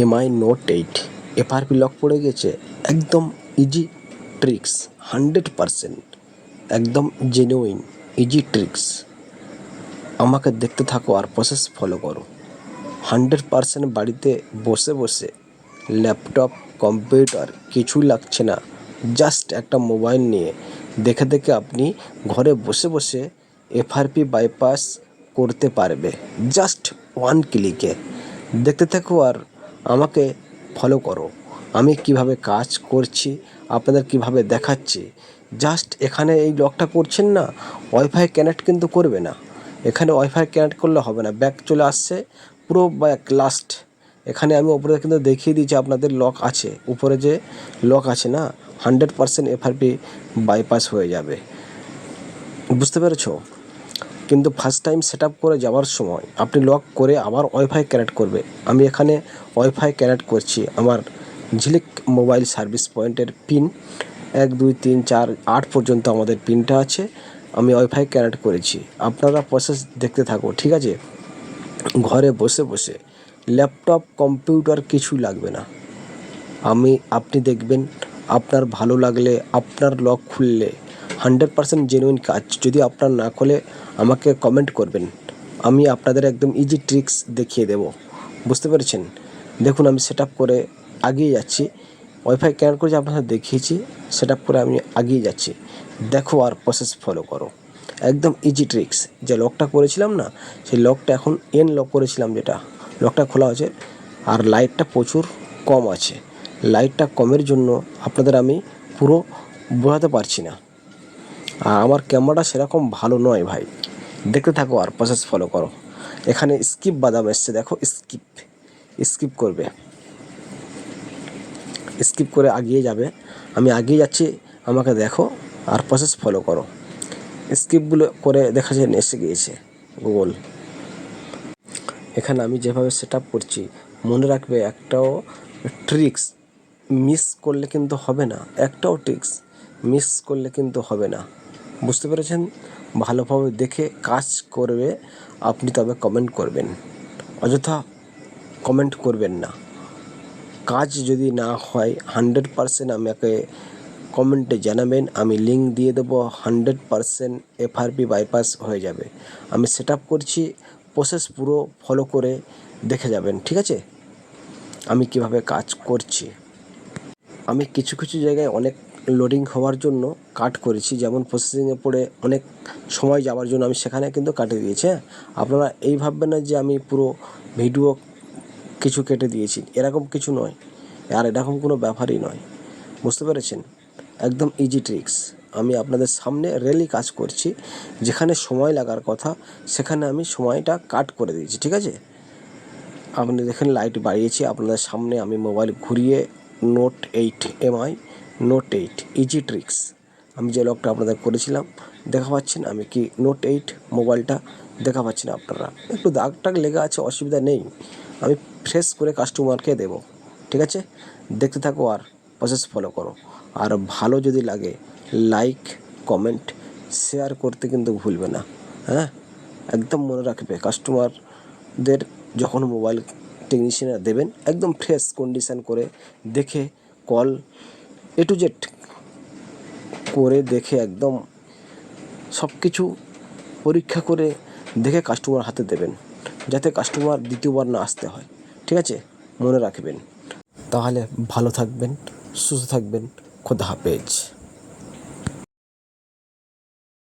MI note 8 FRP lock পড়ে গেছে। একদম ইজি ট্রিক্স, 100% একদম জেনুইন ইজি ট্রিক্স। আমাকে দেখতে থাকো আর প্রসেস ফলো করো। 100% বাড়িতে বসে বসে, ল্যাপটপ কম্পিউটার কিছু লাগছে না, জাস্ট একটা মোবাইল নিয়ে দেখে দেখে আপনি ঘরে বসে বসে এফআরপি বাইপাস করতে পারবে জাস্ট 1 ক্লিকে। দেখতে থাকো আর আমাকে ফলো করো। আমি কিভাবে কাজ করছি আপনাদের কিভাবে দেখাচ্ছি। জাস্ট এখানে এই লকটা করছেন না, ওয়াইফাই কানেক্ট কিন্তু করবে না। এখানে ওয়াইফাই কানেক্ট করলে হবে না, ব্যাক চলে আসছে পুরো ব্যাক লাস্ট। এখানে আমি উপরে কিন্তু দেখিয়ে দিয়েছি আপনাদের লক আছে, উপরে যে লক আছে না, 100% এফআরপি বাইপাস হয়ে যাবে। বুঝতে পেরেছো? কিন্তু ফার্স্ট টাইম সেট আপ করে যাওয়ার সময় আপনি লক করে আবার ওয়াইফাই কানেক্ট করবে। আমি এখানে ওয়াইফাই কানেক্ট করছি, আমার ঝিলিক মোবাইল সার্ভিস পয়েন্টের পিন 1 2 3 4 8 পর্যন্ত আমাদের পিনটা আছে। আমি ওয়াইফাই কানেক্ট করেছি, আপনারা প্রসেস দেখতে থাকো, ঠিক আছে? ঘরে বসে বসে ল্যাপটপ কম্পিউটার কিছু লাগবে না। আপনি দেখবেন আপনার ভালো লাগলে, আপনার লক খুললে 100% জেনুইন কাজ। যদি আপনার না খোলে আমাকে কমেন্ট করবেন, আমি আপনাদের একদম ইজি ট্রিক্স দেখিয়ে দেব। বুঝতে পেরেছেন? দেখুন আমি সেট আপ করে আগিয়ে যাচ্ছি, ওয়াইফাই কানেক্ট করে আপনাদের দেখিয়েছি, সেট আপ করে আমি আগিয়ে যাচ্ছি। দেখো আর প্রসেস ফলো করো, একদম ইজি ট্রিক্স। যে লকটা করেছিলাম না, সেই লকটা এখন এন লক করেছিলাম, যেটা লকটা খোলা আছে আর লাইটটা প্রচুর কম আছে। লাইটটা কমের জন্য আপনাদের আমি পুরো বোঝাতে পারছি না, আর আমার ক্যামেরাটা সেরকম ভালো নয় ভাই। দেখতে থাকো আর প্রসেস ফলো করো। এখানে স্কিপ বাদাম এসছে, দেখো স্কিপ করবে, স্কিপ করে আগিয়ে যাবে। আমি আগিয়ে যাচ্ছি, আমাকে দেখো আর প্রসেস ফলো করো। স্কিপগুলো করে দেখা যায় এসে গিয়েছে গুগল। এখানে আমি যেভাবে সেট আপ করছি, মনে রাখবে একটাও ট্রিক্স মিস করলে কিন্তু হবে না, একটাও ট্রিক্স মিস করলে কিন্তু হবে না। বুঝতে পেরেছেন? ভালোভাবে দেখে কাজ করবে আপনি, তবে কমেন্ট করবেন, অযথা কমেন্ট করবেন না। কাজ যদি না হয় 100% আমাকে কমেন্টে জানাবেন, আমি লিঙ্ক দিয়ে দেবো। 100% এফআরপি বাইপাস হয়ে যাবে। আমি সেট আপ করছি, প্রসেস পুরো ফলো করে দেখে যাবেন, ঠিক আছে? আমি কিভাবে কাজ করছি। আমি কিছু কিছু জায়গায় অনেক লোডিং হওয়ার জন্য কাট করেছি, যেমন প্রসেসিংয়ে পড়ে অনেক সময় যাওয়ার জন্য আমি সেখানে কিন্তু কাটে দিয়েছি। আপনারা এই ভাববেন না যে আমি পুরো ভিডিও কিছু কেটে দিয়েছি, এরকম কিছু নয়, আর এরকম কোনো ব্যাপারই নয়। বুঝতে পেরেছেন? একদম ইজি ট্রিক্স। আমি আপনাদের সামনে রেলি কাজ করছি, যেখানে সময় লাগার কথা সেখানে আমি সময়টা কাট করে দিয়েছি, ঠিক আছে? আপনি দেখেন লাইট বাড়িয়েছি আপনাদের সামনে, আমি মোবাইল ঘুরিয়ে note 8 MI note 8 easy tricks. আমি যে লকটা আপনাদের করেছিলাম দেখা পাচ্ছেন, আমি কি নোট 8 মোবাইলটা দেখা পাচ্ছেন আপনারা। একটু দাগ টাগ লেগে আছে, অসুবিধা নেই, আমি ফ্রেশ করে কাস্টমারকে দেবো, ঠিক আছে? দেখতে থাকো আর প্রসেস ফলো করো। আর ভালো যদি লাগে লাইক কমেন্ট শেয়ার করতে কিন্তু ভুলবে না, হ্যাঁ? একদম মনে রাখবে, কাস্টমারদের যখন মোবাইল টেকনিশিয়ানরা দেবেন একদম ফ্রেশ কন্ডিশান করে দেখে, কল এ টু জেড করে দেখে, একদম সব কিছু পরীক্ষা করে দেখে কাস্টমার হাতে দেবেন, যাতে কাস্টমার দ্বিতীয়বার না আসতে হয়, ঠিক আছে? মনে রাখবেন। তাহলে ভালো থাকবেন, সুস্থ থাকবেন। খোদা হাফেজ।